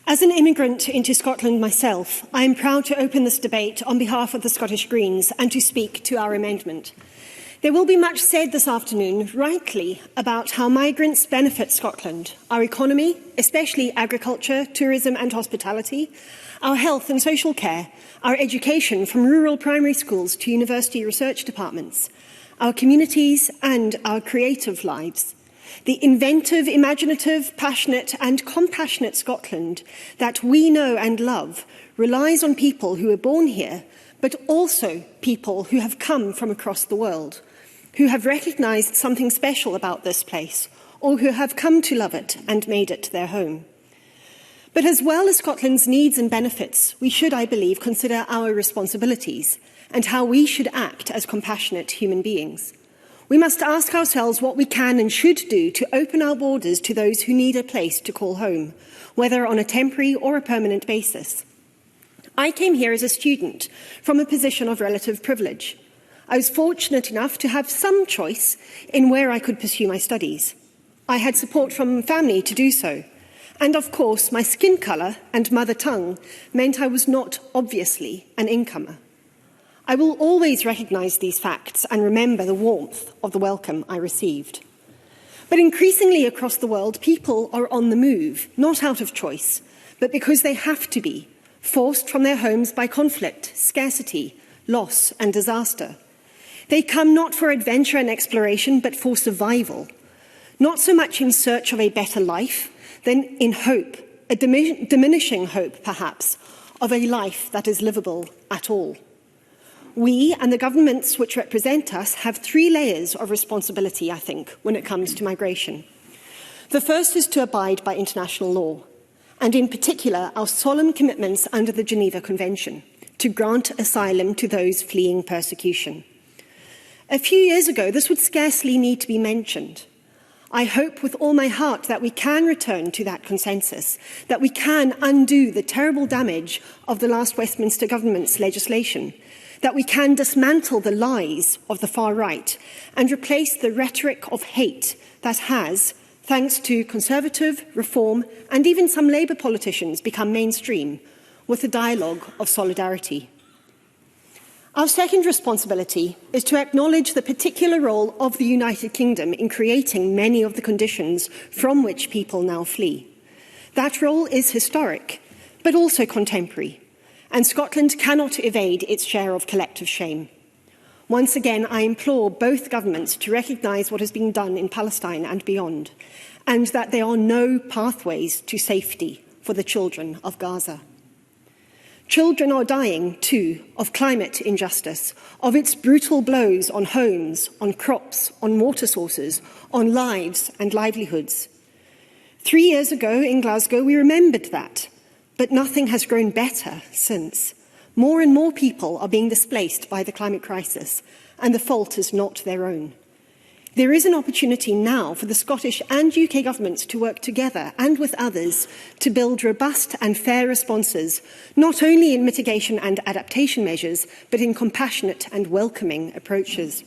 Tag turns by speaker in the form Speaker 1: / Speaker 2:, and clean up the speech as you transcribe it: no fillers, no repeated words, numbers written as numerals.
Speaker 1: As an immigrant into Scotland myself, I am proud to open this debate on behalf of the Scottish Greens and to speak to our amendment. There will be much said this afternoon, rightly, about how migrants benefit Scotland, our economy, especially agriculture, tourism and hospitality, our health and social care, our education from rural primary schools to university research departments, our communities and our creative lives. The inventive, imaginative, passionate and compassionate Scotland that we know and love relies on people who are born here, but also people who have come from across the world, who have recognised something special about this place, or who have come to love it and made it their home. But as well as Scotland's needs and benefits, we should, I believe, consider our responsibilities and how we should act as compassionate human beings. We must ask ourselves what we can and should do to open our borders to those who need a place to call home, whether on a temporary or a permanent basis. I came here as a student from a position of relative privilege. I was fortunate enough to have some choice in where I could pursue my studies. I had support from family to do so. And of course, my skin colour and mother tongue meant I was not obviously an incomer. I will always recognise these facts and remember the warmth of the welcome I received. But increasingly across the world, people are on the move, not out of choice, but because they have to be, forced from their homes by conflict, scarcity, loss and disaster. They come not for adventure and exploration, but for survival, not so much in search of a better life, than in hope, a diminishing hope, perhaps, of a life that is livable at all. We and the governments which represent us have three layers of responsibility, I think, when it comes to migration. The first is to abide by international law, and in particular our solemn commitments under the Geneva Convention to grant asylum to those fleeing persecution. A few years ago, this would scarcely need to be mentioned. I hope with all my heart that we can return to that consensus, that we can undo the terrible damage of the last Westminster government's legislation, that we can dismantle the lies of the far right and replace the rhetoric of hate that has, thanks to Conservative, Reform and even some Labour politicians, become mainstream, with a dialogue of solidarity. Our second responsibility is to acknowledge the particular role of the United Kingdom in creating many of the conditions from which people now flee. That role is historic, but also contemporary. And Scotland cannot evade its share of collective shame. Once again, I implore both governments to recognise what has been done in Palestine and beyond, and that there are no pathways to safety for the children of Gaza. Children are dying, too, of climate injustice, of its brutal blows on homes, on crops, on water sources, on lives and livelihoods. 3 years ago in Glasgow, we remembered that. But nothing has grown better since. More and more people are being displaced by the climate crisis, and the fault is not their own. There is an opportunity now for the Scottish and UK governments to work together and with others to build robust and fair responses, not only in mitigation and adaptation measures, but in compassionate and welcoming approaches.